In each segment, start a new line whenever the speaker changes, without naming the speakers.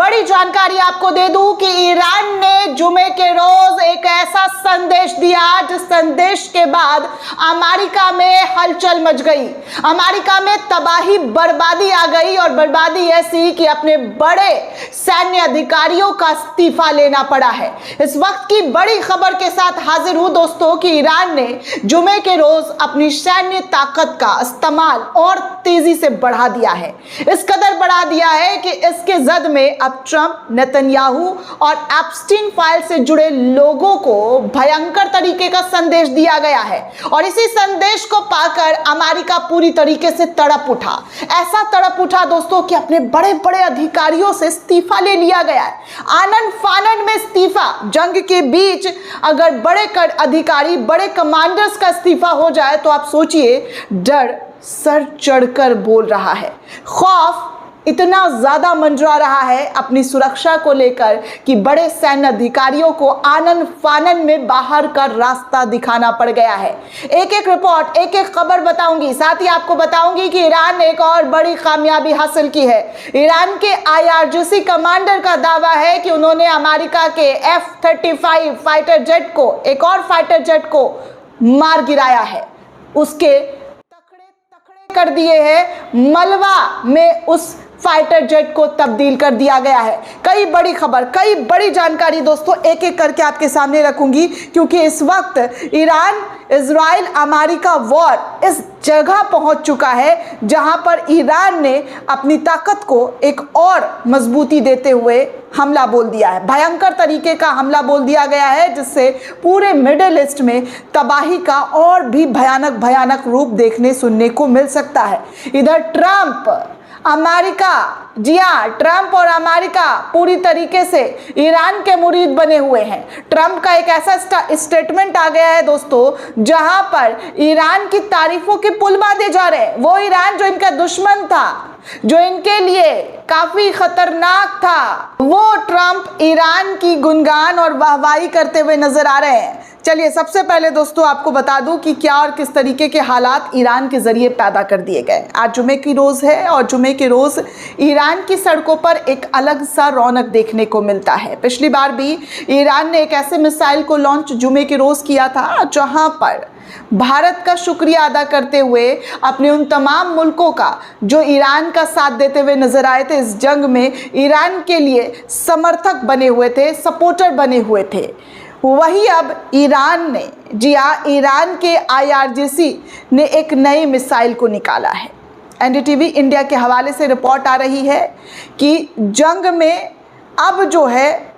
बड़ी जानकारी आपको दे दूं कि ईरान ने जुमे के रोज एक ऐसा संदेश दिया जिस संदेश के बाद अमेरिका में हलचल मच गई, अमेरिका में तबाही बर्बादी आ गई और बर्बादी ऐसी कि अपने बड़े सैन्य अधिकारियों का इस्तीफा लेना पड़ा है। इस वक्त की बड़ी खबर के साथ हाजिर हूं दोस्तों कि ईरान ने जुमे के रोज अपनी सैन्य ताकत का इस्तेमाल और तेजी से बढ़ा दिया है। इस कदर बढ़ा दिया है कि इसके जद में अब ट्रंप, नेतन्याहू और एप्स्टीन फाइल से जुड़े लोगों को भयंकर तरीके का संदेश दिया गया है और इसी संदेश को पाकर अमेरिका पूरी तरीके से तड़प उठा। ऐसा तड़प उठा दोस्तों कि अपने बड़े बड़े अधिकारियों से इस्तीफा ले लिया गया है। आनन फानन में इस्तीफा, जंग के बीच अगर बड़े अधिकारी, बड़े कमांडर्स का इस्तीफा हो जाए तो आप सोचिए, डर सर चढ़कर बोल रहा है, खौफ इतना ज्यादा मंडरा रहा है अपनी सुरक्षा को लेकर कि बड़े सैन्य अधिकारियों को आनन फानन में बाहर का रास्ता दिखाना पड़ गया है। एक एक रिपोर्ट, एक एक खबर बताऊंगी, साथ ही आपको बताऊंगी कि ईरान ने एक और बड़ी कामयाबी हासिल की है। ईरान के IRGC कमांडर का दावा है कि उन्होंने अमेरिका के F-35 फाइटर जेट को, एक और फाइटर जेट को मार गिराया है, उसके तकड़े कर दिए हैं, मलबा में उस फाइटर जेट को तब्दील कर दिया गया है। कई बड़ी खबर, कई बड़ी जानकारी दोस्तों एक एक करके आपके सामने रखूंगी, क्योंकि इस वक्त ईरान इजराइल अमेरिका वॉर इस जगह पहुंच चुका है जहां पर ईरान ने अपनी ताकत को एक और मजबूती देते हुए हमला बोल दिया है। भयंकर तरीके का हमला बोल दिया गया है जिससे पूरे मिडिल ईस्ट में तबाही का और भी भयानक भयानक रूप देखने सुनने को मिल सकता है। इधर ट्रंप, अमेरिका, जी हाँ, ट्रंप और अमेरिका पूरी तरीके से ईरान के मुरीद बने हुए हैं। ट्रंप का एक ऐसा स्टेटमेंट आ गया है दोस्तों जहां पर ईरान की तारीफों के पुल बांधे जा रहे हैं। वो ईरान जो इनका दुश्मन था, जो इनके लिए काफी खतरनाक था, वो ट्रंप ईरान की गुणगान और वाहवाही करते हुए नजर आ रहे हैं। चलिए सबसे पहले दोस्तों आपको बता दूं कि क्या और किस तरीके के हालात ईरान के जरिए पैदा कर दिए गए। आज जुमे की रोज है और जुमे के रोज ईरान की सड़कों पर एक अलग सा रौनक देखने को मिलता है। पिछली बार भी ईरान ने एक ऐसे मिसाइल को लॉन्च जुमे के रोज किया था जहां पर भारत का शुक्रिया अदा करते हुए अपने उन तमाम मुल्कों का जो ईरान का साथ देते हुए नजर आए थे, इस जंग में ईरान के लिए समर्थक बने हुए थे, सपोर्टर बने हुए थे, वही अब ईरान ने, जी हाँ, ईरान के IRGC ने एक नई मिसाइल को निकाला है। NDTV इंडिया के हवाले से रिपोर्ट आ रही है कि जंग में अब जो है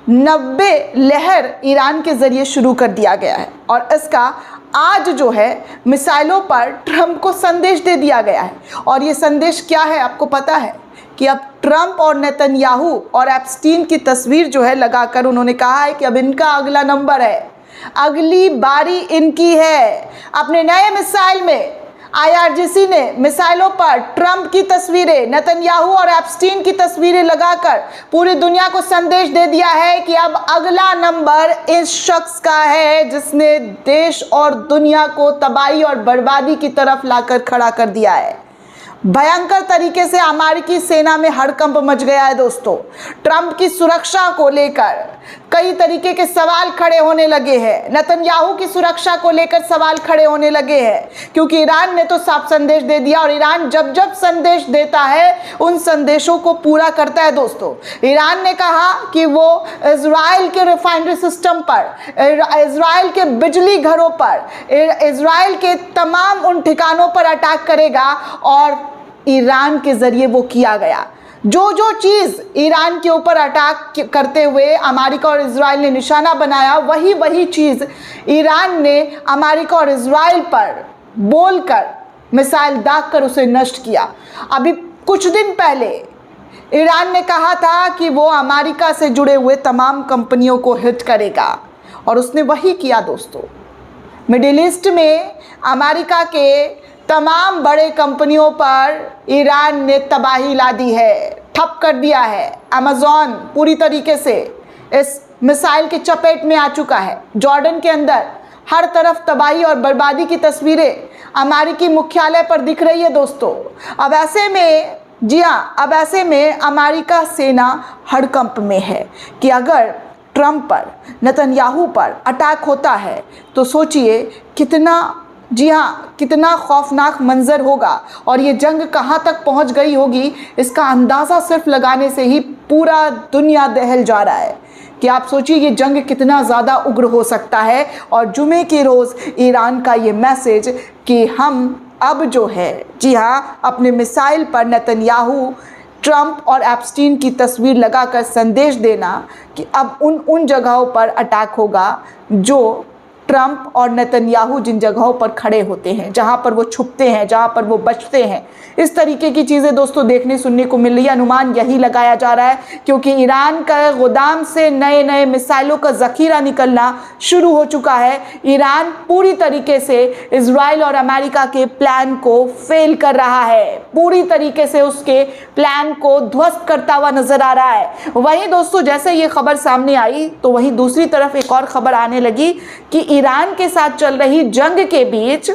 90 लहर ईरान के ज़रिए शुरू कर दिया गया है और इसका आज जो है मिसाइलों पर ट्रंप को संदेश दे दिया गया है। और ये संदेश क्या है आपको पता है कि अब ट्रंप और नेतन्याहू और एप्स्टीन की तस्वीर जो है लगाकर उन्होंने कहा है कि अब इनका अगला नंबर है, अगली बारी इनकी है। अपने नए मिसाइल में IRGC ने मिसाइलों पर ट्रंप की तस्वीरें, नेतन्याहू और एप्स्टीन की तस्वीरें लगाकर पूरी दुनिया को संदेश दे दिया है कि अब अगला नंबर इस शख्स का है जिसने देश और दुनिया को तबाही और बर्बादी की तरफ लाकर खड़ा कर दिया है। भयंकर तरीके से अमेरिकी सेना में हड़कंप मच गया है दोस्तों। ट्रंप की सुरक्षा को लेकर कई तरीके के सवाल खड़े होने लगे हैं, नेतन्याहू की सुरक्षा को लेकर सवाल खड़े होने लगे हैं, क्योंकि ईरान ने तो साफ संदेश दे दिया और ईरान जब जब संदेश देता है उन संदेशों को पूरा करता है दोस्तों। ईरान ने कहा कि वो इजराइल के रिफाइनरी सिस्टम पर, इजराइल के बिजली घरों पर, इजराइल के तमाम उन ठिकानों पर अटैक करेगा और ईरान के जरिए वो किया गया। जो जो चीज़ ईरान के ऊपर अटैक करते हुए अमेरिका और इजराइल ने निशाना बनाया, वही वही चीज़ ईरान ने अमेरिका और इजराइल पर बोलकर मिसाइल दागकर उसे नष्ट किया। अभी कुछ दिन पहले ईरान ने कहा था कि वो अमेरिका से जुड़े हुए तमाम कंपनियों को हिट करेगा और उसने वही किया दोस्तों। मिडिल ईस्ट में अमेरिका के तमाम बड़े कंपनियों पर ईरान ने तबाही ला दी है, ठप कर दिया है। अमेज़न पूरी तरीके से इस मिसाइल के चपेट में आ चुका है। जॉर्डन के अंदर हर तरफ तबाही और बर्बादी की तस्वीरें अमेरिकी मुख्यालय पर दिख रही है दोस्तों। अब ऐसे में जी हाँ, अब ऐसे में अमेरिका सेना हड़कंप में है कि अगर ट्रंप पर, नेतन्याहू पर अटैक होता है तो सोचिए कितना, जी हाँ, कितना खौफनाक मंजर होगा और ये जंग कहाँ तक पहुँच गई होगी, इसका अंदाज़ा सिर्फ लगाने से ही पूरा दुनिया दहल जा रहा है कि आप सोचिए ये जंग कितना ज़्यादा उग्र हो सकता है। और जुमे के रोज़ ईरान का ये मैसेज कि हम अब जो है, जी हाँ, अपने मिसाइल पर नेतन्याहू, ट्रंप और एप्स्टीन की तस्वीर लगाकर संदेश देना कि अब उन जगहों पर अटैक होगा जो ट्रंप और नेतन्याहू जिन जगहों पर खड़े होते हैं, जहां पर वो छुपते हैं, जहां पर वो बचते हैं। इस तरीके की चीज़ें दोस्तों देखने सुनने को मिल रही है। अनुमान यही लगाया जा रहा है क्योंकि ईरान का गोदाम से नए नए मिसाइलों का ज़ख़ीरा निकलना शुरू हो चुका है। ईरान पूरी तरीके से इजराइल और अमेरिका के प्लान को फेल कर रहा है, पूरी तरीके से उसके प्लान को ध्वस्त करता हुआ नजर आ रहा है। वहीं दोस्तों जैसे ये खबर सामने आई तो वहीं दूसरी तरफ एक और खबर आने लगी कि ईरान के साथ चल रही जंग के बीच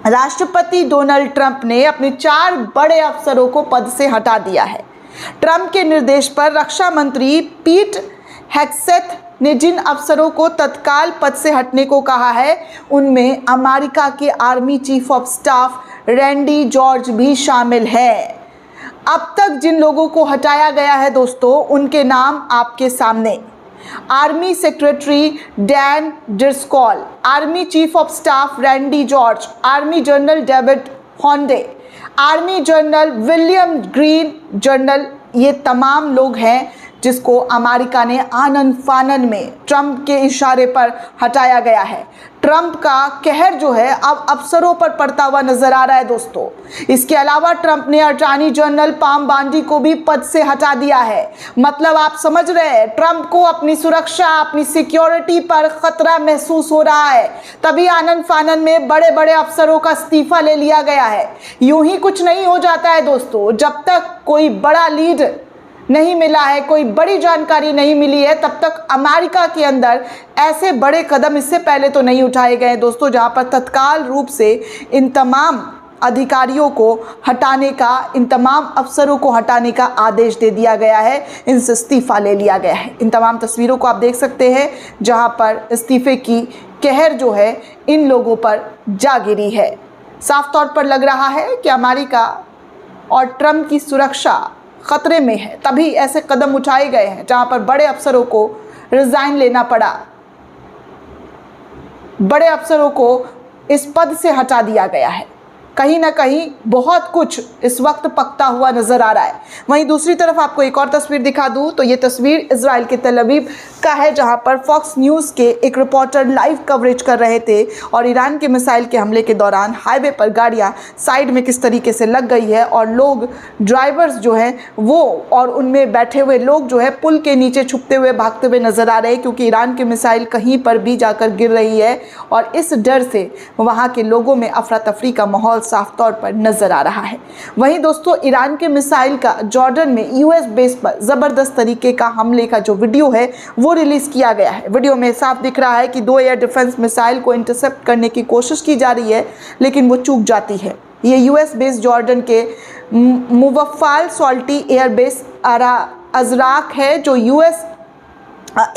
राष्ट्रपति डोनाल्ड ट्रंप ने अपने 4 बड़े अफसरों को पद से हटा दिया है। ट्रंप के निर्देश पर रक्षा मंत्री पीट हेग्सेथ ने जिन अफसरों को तत्काल पद से हटने को कहा है उनमें अमेरिका के army chief of staff Randy George भी शामिल है। अब तक जिन लोगों को हटाया गया है दोस्तों उनके नाम आपके सामने: army secretary Dan Driscoll, army chief of staff Randy George, army general David हॉन्डे, army general William Green general. ये तमाम लोग हैं जिसको अमेरिका ने आनन फानन में ट्रंप के इशारे पर हटाया गया है। ट्रंप का कहर जो है अब अफसरों पर पड़ता हुआ नजर आ रहा है दोस्तों। इसके अलावा ट्रंप ने अटॉर्नी जनरल पाम बांडी को भी पद से हटा दिया है। मतलब आप समझ रहे हैं, ट्रंप को अपनी सुरक्षा, अपनी सिक्योरिटी पर खतरा महसूस हो रहा है, तभी आनन फानन में बड़े बड़े अफसरों का इस्तीफा ले लिया गया है। यूं ही कुछ नहीं हो जाता है दोस्तों। जब तक कोई बड़ा लीड नहीं मिला है, कोई बड़ी जानकारी नहीं मिली है, तब तक अमेरिका के अंदर ऐसे बड़े कदम इससे पहले तो नहीं उठाए गए दोस्तों, जहां पर तत्काल रूप से इन तमाम अधिकारियों को हटाने का, इन तमाम अफसरों को हटाने का आदेश दे दिया गया है, इनसे इस्तीफा ले लिया गया है। इन तमाम तस्वीरों को आप देख सकते हैं जहां पर इस्तीफे की कहर जो है इन लोगों पर जा गिरी है। साफ तौर पर लग रहा है कि अमेरिका और ट्रंप की सुरक्षा खतरे में है, तभी ऐसे कदम उठाए गए हैं जहां पर बड़े अफसरों को रिजाइन लेना पड़ा, बड़े अफसरों को इस पद से हटा दिया गया है। कहीं ना कहीं बहुत कुछ इस वक्त पकता हुआ नजर आ रहा है। वहीं दूसरी तरफ आपको एक और तस्वीर दिखा दूं तो ये तस्वीर इजराइल के तेल अवीव का है, जहां पर फॉक्स न्यूज़ के एक रिपोर्टर लाइव कवरेज कर रहे थे और ईरान के मिसाइल के हमले के दौरान हाईवे पर गाड़ियां साइड में किस तरीके से लग गई है और लोग, ड्राइवर्स जो हैं वो और उनमें बैठे हुए लोग जो है पुल के नीचे छुपते हुए, भागते हुए नजर आ रहे हैं क्योंकि ईरान की मिसाइल कहीं पर भी जाकर गिर रही है और इस डर से वहाँ के लोगों में अफरा तफरी का माहौल साफ तौर पर नजर आ रहा है। वहीं दोस्तों ईरान के मिसाइल का जॉर्डन में यूएस बेस पर जबरदस्त तरीके का हमले का जो वीडियो है वो रिलीज किया गया है। वीडियो में साफ दिख रहा है कि 2 एयर डिफेंस मिसाइल को इंटरसेप्ट करने की कोशिश की जा रही है लेकिन वो चूक जाती है। ये यूएस बेस जॉर्डन के मुवफ़्फ़ाल सॉल्टी एयर बेस अजराक है जो यूएस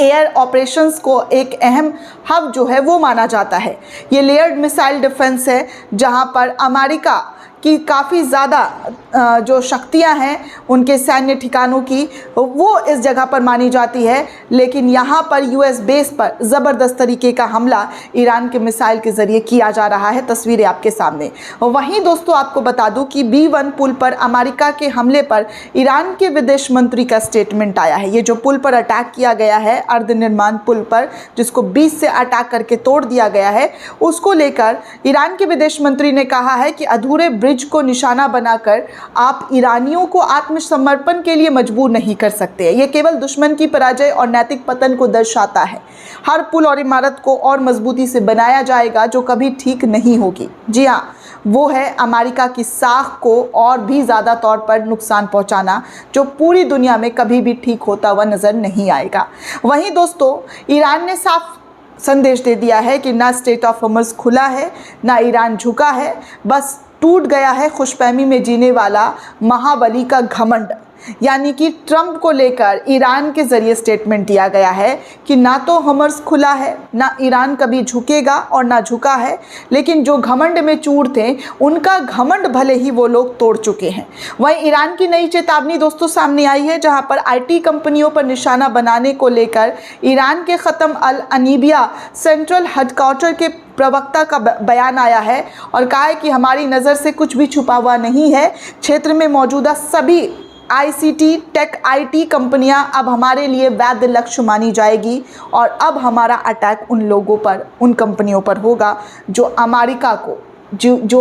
एयर ऑपरेशंस को एक अहम हब जो है वो माना जाता है। ये लेयर्ड मिसाइल डिफेंस है जहां पर अमेरिका की काफ़ी ज़्यादा जो शक्तियां हैं उनके सैन्य ठिकानों की वो इस जगह पर मानी जाती है, लेकिन यहाँ पर यूएस बेस पर ज़बरदस्त तरीके का हमला ईरान के मिसाइल के ज़रिए किया जा रहा है। तस्वीरें आपके सामने। वहीं दोस्तों आपको बता दूं कि B1 पुल पर अमेरिका के हमले पर ईरान के विदेश मंत्री का स्टेटमेंट आया है। ये जो पुल पर अटैक किया गया है, अर्ध निर्माण पुल पर जिसको बीच से अटैक करके तोड़ दिया गया है, उसको लेकर ईरान के विदेश मंत्री ने कहा है कि अधूरे ब्रिज को निशाना बनाकर आप ईरानियों को आत्मसमर्पण के लिए मजबूर नहीं कर सकते। ये केवल दुश्मन की पराजय और नैतिक पतन को दर्शाता है। हर पुल और इमारत को और मजबूती से बनाया जाएगा जो कभी ठीक नहीं होगी। जी हाँ, वो है अमेरिका की साख को और भी ज़्यादा तौर पर नुकसान पहुंचाना जो पूरी दुनिया में कभी भी ठीक होता हुआ नज़र नहीं आएगा। वहीं दोस्तों ईरान ने साफ संदेश दे दिया है कि ना स्टेट ऑफ हॉर्मुज़ खुला है, ना ईरान झुका है, बस टूट गया है खुशफहमी में जीने वाला महाबली का घमंड। यानी कि ट्रंप को लेकर ईरान के ज़रिए स्टेटमेंट दिया गया है कि ना तो हर्मज़ खुला है, ना ईरान कभी झुकेगा और ना झुका है, लेकिन जो घमंड में चूर थे उनका घमंड भले ही वो लोग तोड़ चुके हैं। वहीं ईरान की नई चेतावनी दोस्तों सामने आई है, जहां पर आईटी कंपनियों पर निशाना बनाने को लेकर ईरान के ख़त्म अल अनीबिया सेंट्रल हेडक्वार्टर के प्रवक्ता का बयान आया है और कहा है कि हमारी नज़र से कुछ भी छुपा हुआ नहीं है। क्षेत्र में मौजूदा सभी आईसीटी टेक आईटी कंपनियां अब हमारे लिए वैध लक्ष्य मानी जाएगी और अब हमारा अटैक उन लोगों पर, उन कंपनियों पर होगा जो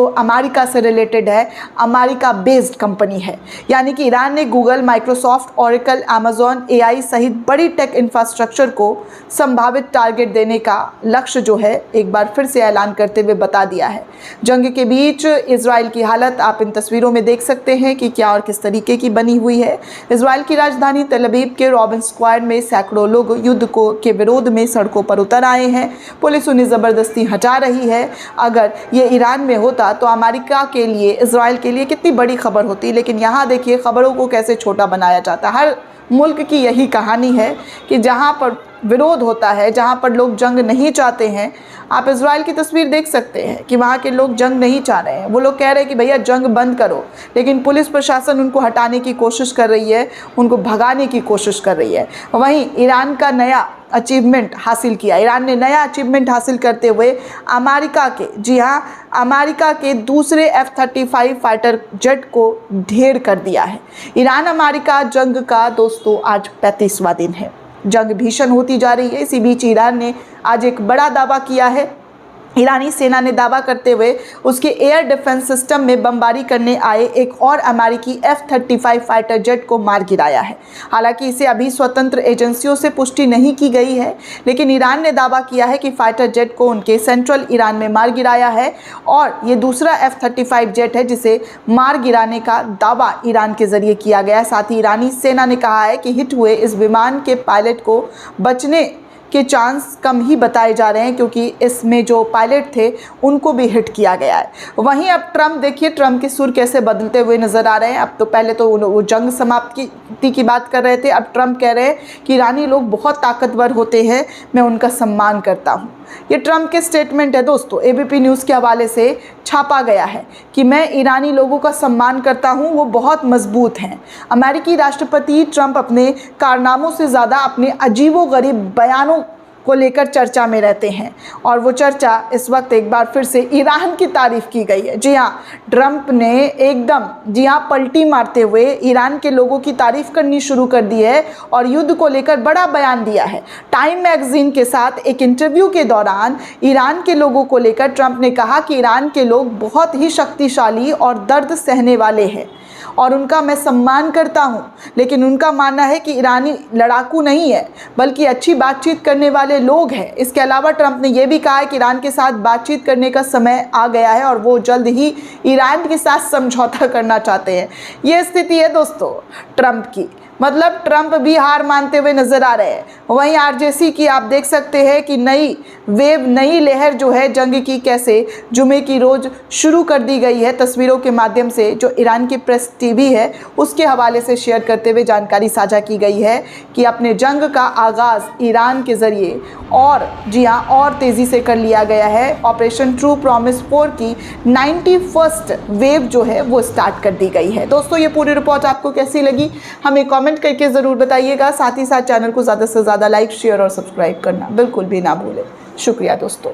अमेरिका से रिलेटेड है, अमेरिका बेस्ड कंपनी है। यानी कि ईरान ने Google, Microsoft, Oracle, Amazon, AI सहित बड़ी टेक इंफ्रास्ट्रक्चर को संभावित टारगेट देने का लक्ष्य जो है एक बार फिर से ऐलान करते हुए बता दिया है। जंग के बीच इजराइल की हालत आप इन तस्वीरों में देख सकते हैं कि क्या और किस तरीके की बनी हुई है। इजराइल की राजधानी तेल अवीव के रॉबिन स्क्वायर में सैकड़ों लोग युद्ध के विरोध में सड़कों पर उतर आए हैं। पुलिस उन्हें ज़बरदस्ती हटा रही है। अगर ये ईरान में होता तो अमेरिका के लिए, इजराइल के लिए कितनी बड़ी खबर होती, लेकिन यहाँ देखिए खबरों को कैसे छोटा बनाया जाता है। हर मुल्क की यही कहानी है कि जहाँ पर विरोध होता है, जहाँ पर लोग जंग नहीं चाहते हैं, आप इजराइल की तस्वीर देख सकते हैं कि वहाँ के लोग जंग नहीं चाह रहे हैं। वो लोग कह रहे हैं कि भैया जंग बंद करो, लेकिन पुलिस प्रशासन उनको हटाने की कोशिश कर रही है, उनको भगाने की कोशिश कर रही है। वहीं ईरान का नया अचीवमेंट हासिल किया, ईरान ने नया अचीवमेंट हासिल करते हुए अमेरिका के, जी हाँ, अमेरिका के दूसरे F-35 फाइटर जेट को ढेर कर दिया है। ईरान अमेरिका जंग का दोस्तों आज 35वां दिन है। जंग भीषण होती जा रही है। इसी बीच ईरान ने आज एक बड़ा दावा किया है। ईरानी सेना ने दावा करते हुए उसके एयर डिफेंस सिस्टम में बमबारी करने आए एक और अमेरिकी F-35 फाइटर जेट को मार गिराया है। हालांकि इसे अभी स्वतंत्र एजेंसियों से पुष्टि नहीं की गई है, लेकिन ईरान ने दावा किया है कि फाइटर जेट को उनके सेंट्रल ईरान में मार गिराया है और ये दूसरा F-35 जेट है जिसे मार गिराने का दावा ईरान के ज़रिए किया गया है। साथ ही ईरानी सेना ने कहा है कि हिट हुए इस विमान के पायलट को बचने के चांस कम ही बताए जा रहे हैं, क्योंकि इसमें जो पायलट थे उनको भी हिट किया गया है। वहीं अब ट्रंप देखिए, ट्रंप के सुर कैसे बदलते हुए नज़र आ रहे हैं। अब तो पहले तो वो जंग समाप्ति की बात कर रहे थे, अब ट्रंप कह रहे हैं कि ईरानी लोग बहुत ताकतवर होते हैं, मैं उनका सम्मान करता हूँ। ये ट्रंप के स्टेटमेंट है दोस्तों, एबीपी न्यूज़ के हवाले से छापा गया है कि मैं ईरानी लोगों का सम्मान करता हूं, वो बहुत मजबूत हैं। अमेरिकी राष्ट्रपति ट्रंप अपने कारनामों से ज़्यादा अपने अजीबोगरीब बयानों को लेकर चर्चा में रहते हैं और वो चर्चा इस वक्त एक बार फिर से ईरान की तारीफ की गई है। जी हाँ, ट्रंप ने एकदम पलटी मारते हुए ईरान के लोगों की तारीफ करनी शुरू कर दी है और युद्ध को लेकर बड़ा बयान दिया है। टाइम मैगजीन के साथ एक इंटरव्यू के दौरान ईरान के लोगों को लेकर ट्रंप ने कहा कि ईरान के लोग बहुत ही शक्तिशाली और दर्द सहने वाले हैं और उनका मैं सम्मान करता हूं, लेकिन उनका मानना है कि ईरानी लड़ाकू नहीं है बल्कि अच्छी बातचीत करने वाले लोग हैं। इसके अलावा ट्रंप ने यह भी कहा है कि ईरान के साथ बातचीत करने का समय आ गया है और वो जल्द ही ईरान के साथ समझौता करना चाहते हैं। ये स्थिति है दोस्तों ट्रंप की, मतलब ट्रंप भी हार मानते हुए नजर आ रहे हैं। वहीं आरजेसी की आप देख सकते हैं कि नई वेव, नई लहर जो है जंग की, कैसे जुमे की रोज़ शुरू कर दी गई है। तस्वीरों के माध्यम से जो ईरान की प्रेस टीवी है उसके हवाले से शेयर करते हुए जानकारी साझा की गई है कि अपने जंग का आगाज़ ईरान के ज़रिए और जी हाँ और तेज़ी से कर लिया गया है। ऑपरेशन ट्रू प्रॉमिस 4 की 91st वेव जो है वो स्टार्ट कर दी गई है। दोस्तों ये पूरी रिपोर्ट आपको कैसी लगी हमें कमेंट करके ज़रूर बताइएगा। साथ ही साथ चैनल को ज़्यादा से ज़्यादा लाइक, शेयर और सब्सक्राइब करना बिल्कुल भी ना भूलें। शुक्रिया दोस्तों।